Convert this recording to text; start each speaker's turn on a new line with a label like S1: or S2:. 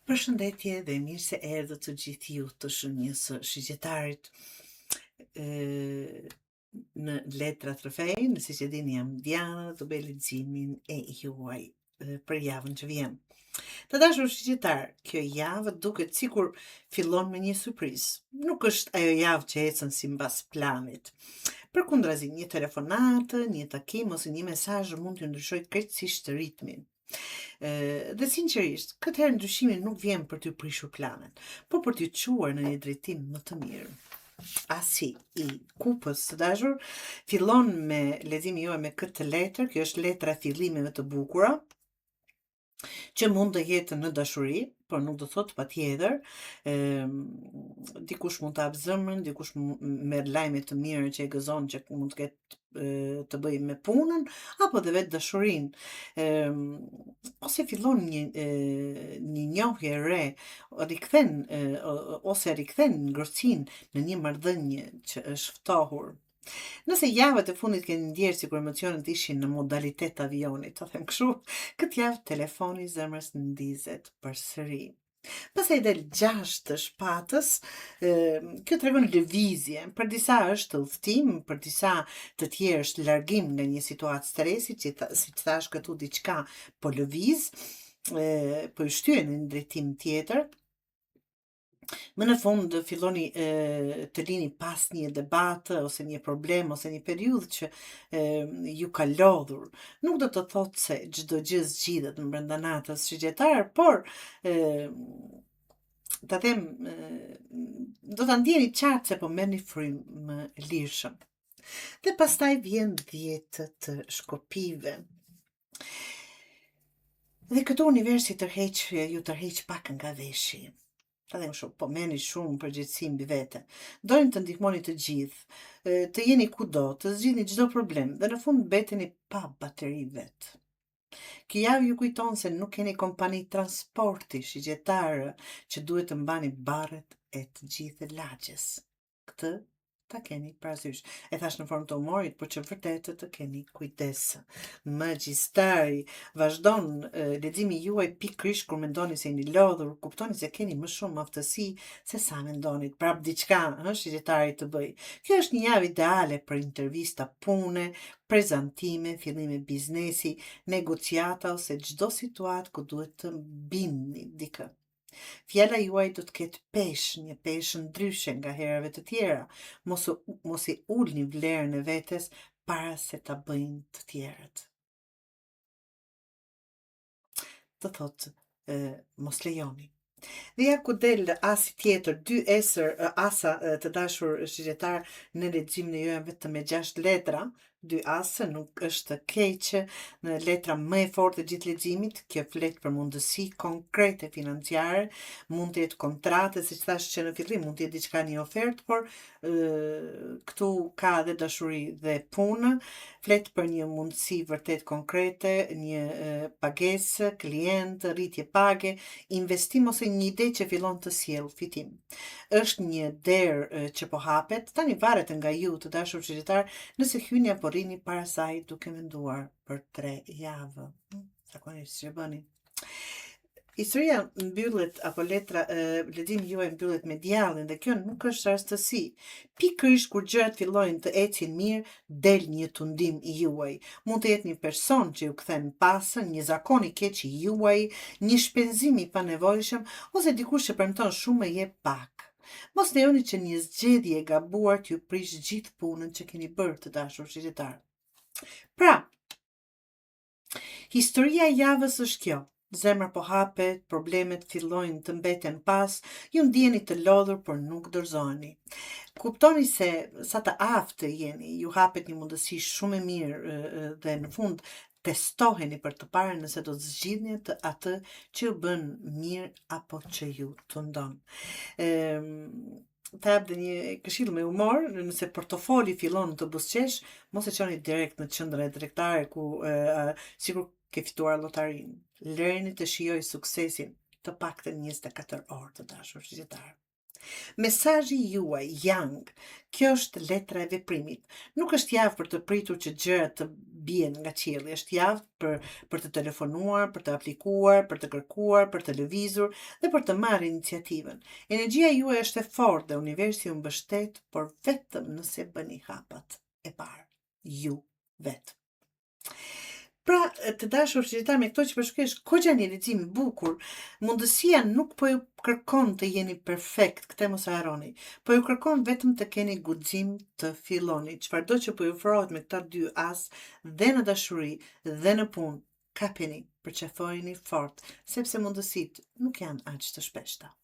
S1: Përshëndetje dhe mirë se erdhët të gjithë ju të shënjës së Shigjetarit në Letra Trofej, si që dini jam Diana, të bëj leximin e juaj për javën që vjen. Të dashur shigjetar, kjo javë duket sikur fillon me një surprizë. Nuk është ajo javë që ecën sipas planit. Përkundrazi, një telefonatë, një takim ose një mesazh mund të ndryshojë krejtësisht ritmin. Dhe sinqerisht, këtë herë ndryshimi nuk vjen për t'ju prishur planet, por për t'ju çuar në një drejtim më të mirë. Asi i kupës së dashur fillon me leximin juaj me këtë letër. Kjo është letra e fillimeve të bukura, që mund të jetë në dashuri, por nuk do thotë patjetër. Dikush mund të hap zemrën, dikush merr lajme të mira që e gëzon që mund të ketë të bëjë me punën apo dhe vetë dashurinë, ose fillon një njohje e re, rikhthen ngrohtësinë në një marrëdhënie që është ftohur. Nëse javët e fundit keni ndjerë sikur emocionet ishin në modalitet avioni, të them kështu, këtë javë telefoni i zemrës ndizet përsëri. Pastaj del 6 të shpatës. Kjo tregon lëvizje. Për disa është udhtim, për disa të tjerë është largim nga një situatë stresi, si thash këtu diçka po lëviz, po i shtyen në një drejtim tjetër. Më në fund filloni të lini pas një debate ose një problem ose një periudhë që ju ka lodhur. Nuk do të thotë se çdo gjë zgjidhet në brenda natës shigjetar, por ta them, do ta ndjeni qartë se po merrni frymë më lirshëm. Dhe pastaj vjen 10 të shkopive. Dhe këtu universi ju tërheq pak nga veshi. Ta them shumë, po merrni shumë përgjegjësi mbi vete. Doni të ndihmoni të gjithë, të jeni kudo, të zgjidhni çdo problem dhe në fund mbeteni pa bateri vet. Kjo javë ju kujton se nuk keni kompani transporti shigjetarë që duhet të mbani barret e të gjithë lagjes. Këtë ta keni parasysh. E thash në formë të humorit, por që vërtet të keni kujdes. Magjistari, vazhdon leximi juaj pikërisht kur mendoni se jeni lodhur, kuptoni se keni më shumë aftësi se sa mendonit. Prap diçka, shigjetari të bëj. Kjo është një javë ideale për intervista pune, prezantime, fillime biznesi, negociata ose çdo situatë ku duhet të bindni dikë. Fjala juaj do të ketë peshë, një peshë ndryshe nga herave të tjera. Mos i ulni vlerën e vetes para se ta bëjnë të tjerët. Të thotë, mos lejoni. Dhe ja ku del asi tjetër, 2 asa të dashur shigjetar, në leximin e juaj vetëm me 6 letra. 2 asë nuk është keqë, në letra më e fortë e gjithë leximit. Kjo flet për mundësi konkrete financiare, mund të jetë kontrate, siç thash që në fillim mund të jetë diçka një ofertë, por këtu ka edhe dashuri dhe punë. Flet për një mundësi vërtet konkrete, një pagesë, klient, rritje page, investim ose një ide që fillon të sjell fitim. Është një derë që po hapet, tani varet nga ju të dashur shigjetar, nëse hyni apo rrini para saj duke menduar për 3 javë. Zakonisht që bëni. Historia mbyllet, apo leximi juaj mbyllet me djallin, dhe kjo nuk është rastësi. Pikërisht kur gjërat fillojnë të ecin mirë, del një tundim i juaj. Mund të jetë një person që ju kthen pasën, një zakon i keq i juaj, një shpenzim i panevojshëm, ose dikush që premton shumë e jep pak. Mos lejoni që një zgjedhje e gabuar t'ju prish gjithë punën që keni bërë të dashur shigjetar. Pra, historia e javës është kjo. Zemra po hapet, problemet fillojnë të mbeten pas, ju ndjeni të lodhur, por nuk dorëzoheni. Kuptoni se sa të aftë jeni, ju hapet një mundësi shumë e mirë dhe në fund testoheni për të parë nëse do të zgjidhni atë që ju bën mirë apo që ju tundon. Ta jap dhe një këshill me humor, nëse portofoli fillon të buzëqesh, mos e çoni direkt në qendrën e tregtare ku sikur ke fituar llotarinë. Lëreni të shijoj suksesin të paktën 24 orë të dashur shigjetar. Mesazhi juaj yang, kjo është letra e veprimit. Nuk është javë për të pritur që gjërat të bien nga qielli, është javë për të telefonuar, për të aplikuar, për të kërkuar, për të lëvizur dhe për të marrë iniciativën. Energjia juaj është e fortë dhe universi ju mbështet, por vetëm nëse bëni hapat e parë. Ju vetë. Pra, të dashur qytetar, me këto që po shkruaj është goxha një lexim i bukur. Mundësia nuk po ju kërkon të jeni perfekt, këtë mos e harroni. Po ju kërkon vetëm të keni guxim të filloni. Çfarëdo që po ju ofrohet me këta dy as, dhe në dashuri dhe në punë, kapeni, përqafojeni fort, sepse mundësitë nuk janë aq të shpeshta.